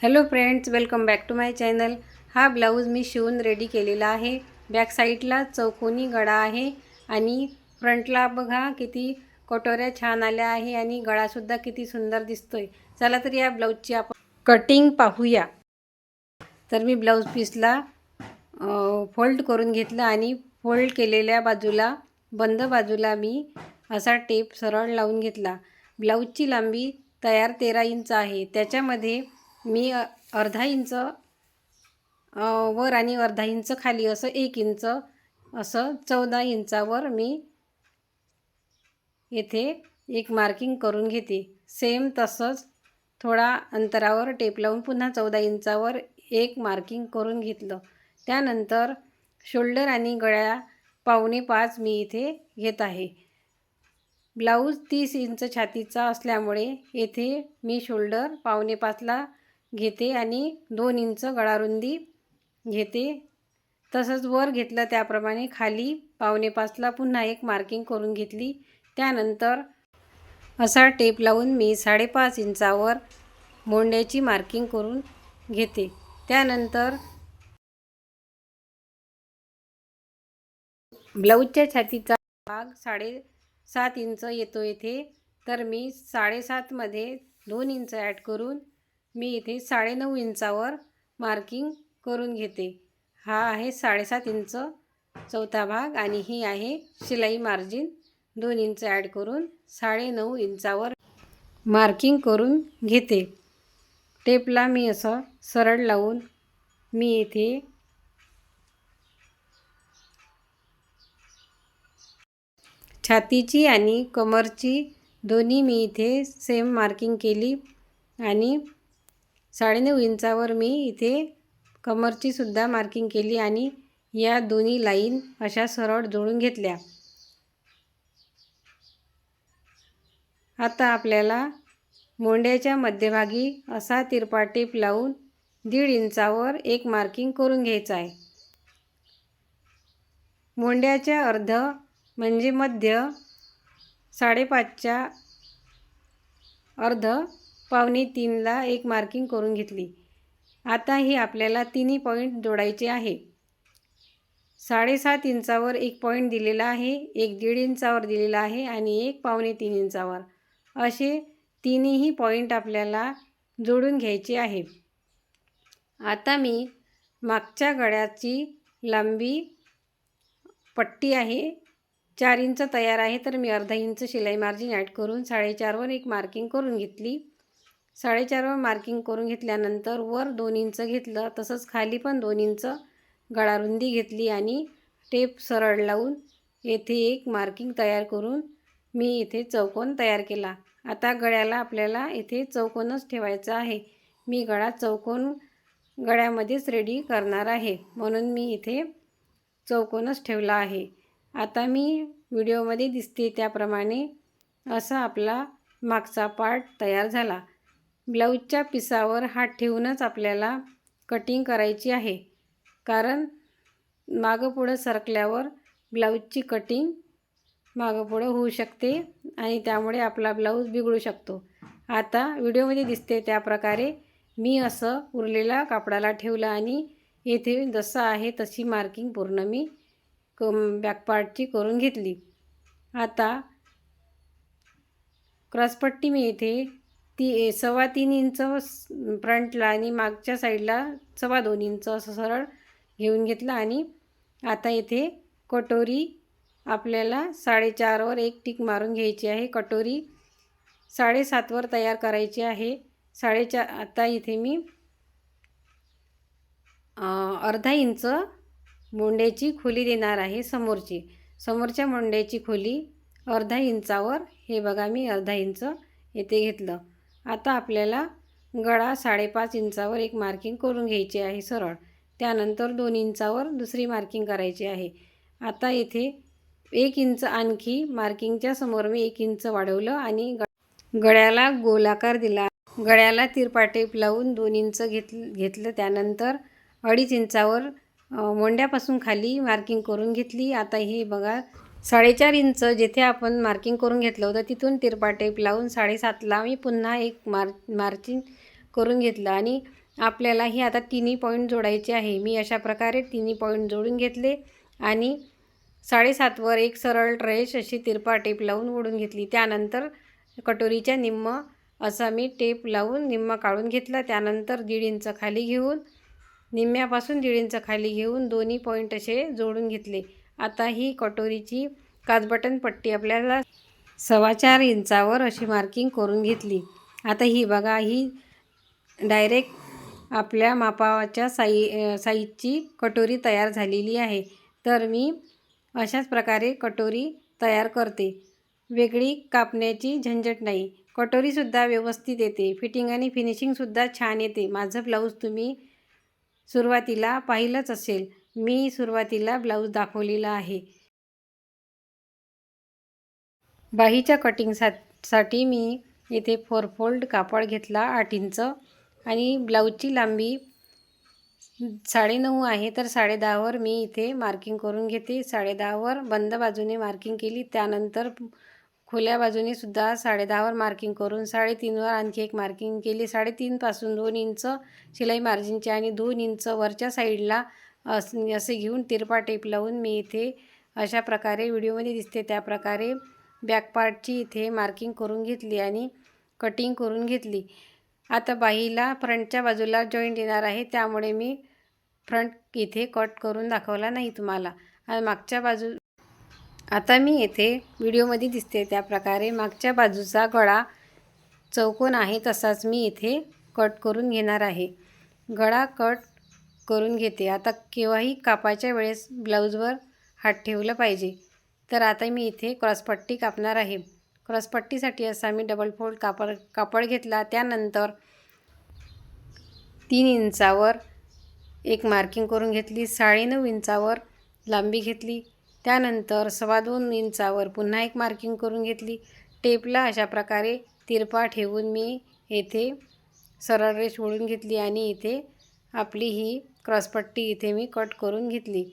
Hello friends, welcome back to my channel. हा blouse मी शिवून रेडी केलेला आहे। बॅक साईडला चौकोनी गळा आहे आणि फ्रंटला बघा किती कटोऱ्या छान आल्या आहे आणि गळासुद्धा किती सुंदर दिसतोय। चला तर या ब्लाऊजची आपण कटिंग पाहूया। तर मी ब्लाऊज पीसला फोल्ड करून घेतलं आणि फोल्ड केलेल्या बाजूला बंद बाजूला मी असा टेप सरळ लावून घेतला। ब्लाऊजची लांबी तयार 13 इंच आहे। त्याच्यामध्ये मी अर्धा इंच वर आणि अर्धा इंच खाली असं 1 इंच असं 14 इंचावर मी येथे एक मार्किंग करून घेते। सेम तसंच थोडा अंतरावर टेप लावून पुन्हा 14 इंचावर एक मार्किंग करून घेतलं। त्यानंतर शोल्डर आणि गळ्या 4.25 मी इथे घेत आहे। ब्लाऊज 30 इंच छातीचा असल्यामुळे येथे मी शोल्डर 4.25ला घेते आणि 2 इंच गळारुंदी घेते। तसंच वर घेतलं त्याप्रमाणे खाली 4.25ला पुन्हा एक मार्किंग करून घेतली। त्यानंतर असा टेप लावून मी 5.5 इंचावर मोंड्याची मार्किंग करून घेते। त्यानंतर ब्लाऊजच्या छातीचा भाग 7.5 इंच येतो इथे, तर मी 7.5 मध्ये 2 इंच ॲड करून मी इथे 9.5 इंचावर मार्किंग करून घेते। हा आहे 7.5 इंच चौथा भाग आणि ही आहे शिलाई मार्जिन। 2 इंच ॲड करून 9.5 इंचावर मार्किंग करून घेते। टेपला मी असं सरळ लावून मी इथे छातीची आणि कमरची दोन्ही मी इथे सेम मार्किंग केली आणि 9.5 इंचावर मी इथे कमरची सुद्धा मार्किंग केली आणि या दोन्ही लाईन अशा सरळ जोडून घेतल्या। आता आपल्याला मोंड्याच्या मध्यभागी असा तिरपा टेप लावून 1.5 इंचावर एक मार्किंग करून घ्यायचं आहे। मोंड्याच्या अर्ध म्हणजे मध्य 5.5च्या अर्ध 2.25ला एक मार्किंग करून घेतली। आता ही आपल्याला तिन्ही पॉईंट जोडायचे आहे। 7.5 इंचावर एक पॉईंट दिलेला आहे, एक 1.5 इंचावर दिलेला आहे आणि एक 2.25 इंचावर, असे तिन्ही पॉईंट आपल्याला जोडून घ्यायचे आहे। आता मी मागच्या गळ्याची लांबी पट्टी आहे 4 इंच तयार आहे, तर मी अर्धा इंच शिलाई मार्जिन ॲड करून 4.5वर एक मार्किंग करून घेतली। 4.5वर मार्किंग करून घेतल्यानंतर वर 2 इंच घेतलं, तसंच खाली पण 2 इंच गळारुंदी घेतली आणि टेप सरळ लावून येथे एक मार्किंग तयार करून मी इथे चौकोन तयार केला। आता गळ्याला आपल्याला इथे चौकोनच ठेवायचा आहे। मी गळा चौकोन गळ्यामध्येच रेडी करणार आहे, म्हणून मी इथे चौकोनच ठेवला आहे। आता मी व्हिडिओमध्ये दिसते त्याप्रमाणे असा आपला मागचा पार्ट तयार झाला। ब्लाऊजच्या पिसावर हात ठेवूनच आपल्याला कटिंग करायची आहे, कारण मागं पुढं सरकल्यावर ब्लाऊजची कटिंग मागं पुढं होऊ शकते आणि त्यामुळे आपला ब्लाऊज बिघडू शकतो। आता व्हिडिओमध्ये दिसते त्याप्रकारे मी असं उरलेला कापडाला ठेवलं आणि येथे जसं आहे तशी मार्किंग पूर्ण मी बॅक पार्टची करून घेतली। आता क्रॉसपट्टी मी इथे 3.25 इंच फ्रंटला आणि मागच्या साईडला 2.25 इंच असं सरळ घेऊन घेतलं आणि आता इथे कटोरी आपल्याला 4.5वर एक टिक मारून घ्यायची आहे। कटोरी 7.5वर तयार करायची आहे। 4.5 आता इथे मी अर्धा इंच मोंड्याची खोली देणार आहे। समोरच्या मोंड्याची खोली अर्धा इंचावर, हे बघा मी अर्धा इंच येथे घेतलं। आता आपल्याला गळा 5.5 इंचावर एक मार्किंग करून घ्यायची आहे सरळ। त्यानंतर 2 इंचावर दुसरी मार्किंग करायची आहे। आता इथे 1 इंच आणखी मार्किंगच्या समोर मी 1 इंच वाढवलं आणि गळ्याला गोलाकार दिला। गळ्याला तिरपा टेप लावून 2 इंच घेतलं। त्यानंतर 2.5 इंचावर मोंड्यापासून खाली मार्किंग करून घेतली। आता हे बघा 4.5 इंच जिथे आपण मार्किंग करून घेतलं होतं तिथून तिरपा टेप लावून 7.5ला मी पुन्हा एक करून घेतलं आणि आपल्याला ही आता तिन्ही पॉईंट जोडायचे आहे। मी अशा प्रकारे तिन्ही पॉईंट जोडून घेतले आणि 7.5वर एक सरळ रेष अशी तिरपा टेप लावून ओढून घेतली। त्यानंतर कटोरीच्या निम्म असा मी टेप लावून निम्मा काढून घेतला। त्यानंतर 1.5 इंच खाली घेऊन निम्म्यापासून 1.5 इंच खाली घेऊन दोन्ही पॉईंट असे जोडून घेतले। आता ही कटोरीची काचबटन पट्टी आपल्याला 4.25 इंचावर अशी मार्किंग करून घेतली। आता ही बघा, ही डायरेक्ट आपल्या मापाच्या साईजची कटोरी तयार झालेली आहे। तर मी अशाच प्रकारे कटोरी तयार करते, वेगळी कापण्याची झंझट नाही। कटोरीसुद्धा व्यवस्थित येते, फिटिंग आणि फिनिशिंगसुद्धा छान येते। माझं ब्लाऊज तुम्ही सुरुवातीला पाहिलंच असेल, मी सुरुवातीला ब्लाऊज दाखवलेला आहे। बाहीच्या कटिंगसाठी मी इथे 4 फोल्ड कापड घेतला 8 इंच आणि ब्लाऊजची लांबी 9.5 आहे, तर 10.5वर मी इथे मार्किंग करून घेते। 10.5वर बंद बाजूने मार्किंग केली, त्यानंतर खुल्या बाजूने सुद्धा 10.5वर मार्किंग करून 3.5वर आणखी एक मार्किंग केली। 3.5 पासून 2 इंच शिलाई मार्जिनचे आणि 2 इंच वरच्या साईडला असे घेऊन तिरपा टेप लावून मी इथे अशा प्रकारे व्हिडिओमध्ये दिसते त्या प्रकारे बॅक पार्टची इथे मार्किंग करून घेतली आणि कटिंग करून घेतली। आता बाहीला फ्रंटच्या बाजूला जॉईंट येणार आहे, त्यामुळे मी फ्रंट इथे कट करून दाखवला नाही तुम्हाला। आणि मागच्या बाजू आता मी इथे व्हिडिओमध्ये दिसते त्या प्रकारे मागच्या बाजूचा गळा चौकोन आहे तसाच मी इथे कट करून घेणार आहे। गळा कट करून घेते। आता केव्हाही कापायच्या वेळेस ब्लाऊजवर हात ठेवलं पाहिजे। तर आता मी इथे क्रॉसपट्टी कापणार आहे। क्रॉसपट्टीसाठी असा मी डबल फोल्ड कापड घेतला, त्यानंतर 3 इंचावर एक मार्किंग करून घेतली, 9.5 इंचावर लांबी घेतली, त्यानंतर 2.25 इंचावर पुन्हा एक मार्किंग करून घेतली। टेपला अशा प्रकारे तिरपा ठेवून मी येथे सरळ रेष ओढून घेतली आणि इथे आपली ही क्रॉसपट्टी इथे मी कट करून घेतली।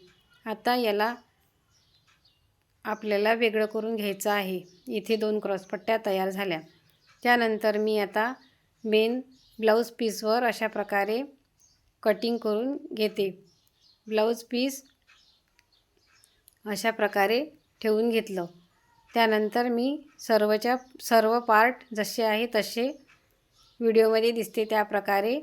आता याला आपल्याला वेगळं करून घ्यायचं आहे। इथे 2 क्रॉसपट्ट्या तयार झाल्या। त्यानंतर मी आता मेन ब्लाऊज पीसवर अशा प्रकारे कटिंग करून घेते। ब्लाऊज पीस अशा प्रकारे ठेवून घेतलं, त्यानंतर मी सर्व पार्ट जसे आहे तसे व्हिडिओमध्ये दिसते त्या प्रकारे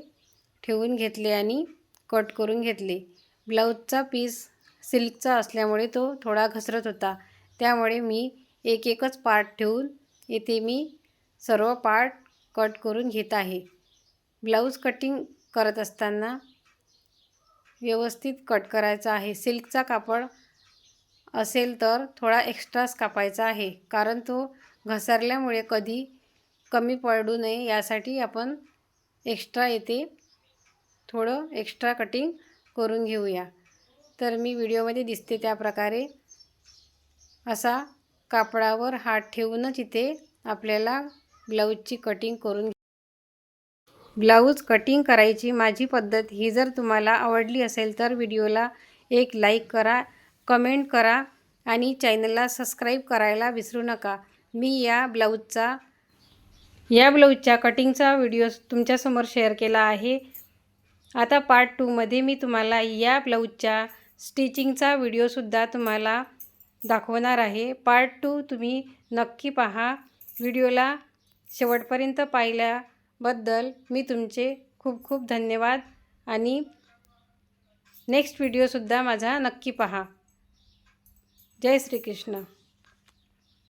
ठेवून घेतले आणि कट करून घेतले। ब्लाऊजचा पीस सिल्कचा असल्यामुळे तो थोडा घसरत होता, त्यामुळे मी एकच पार्ट ठेवून इथे मी सर्व पार्ट कट करून घेत आहे। ब्लाऊज कटिंग करत असताना व्यवस्थित कट करायचा आहे। सिल्कचा कापड असेल तर थोडा एक्स्ट्राच कापायचा आहे, कारण तो घसरल्यामुळे कधी कमी पडू नये यासाठी आपण एक्स्ट्रा येते थोडं एक्स्ट्रा कटिंग करून घेऊया। तर मी व्हिडिओमध्ये दिसते त्या प्रकारे असा कापडावर हात ठेवूनच इथे आपल्याला ब्लाऊजची कटिंग करून ब्लाऊज कटिंग करायची माझी पद्धत ही जर तुम्हाला आवडली असेल तर व्हिडिओला एक लाईक करा, कमेंट करा आणि चॅनलला सबस्क्राईब करायला विसरू नका। मी या ब्लाऊजच्या कटिंगचा व्हिडिओ तुमच्यासमोर शेअर केला आहे। आता पार्ट 2 मध्ये मी तुम्हाला या ब्लाऊजच्या स्टिचिंगचा व्हिडिओसुद्धा तुम्हाला दाखवणार आहे। पार्ट 2 तुम्ही नक्की पहा। व्हिडिओला शेवटपर्यंत पाहिल्याबद्दल मी तुमचे खूप खूप धन्यवाद आणि नेक्स्ट व्हिडिओसुद्धा माझा नक्की पहा। जय श्री कृष्ण।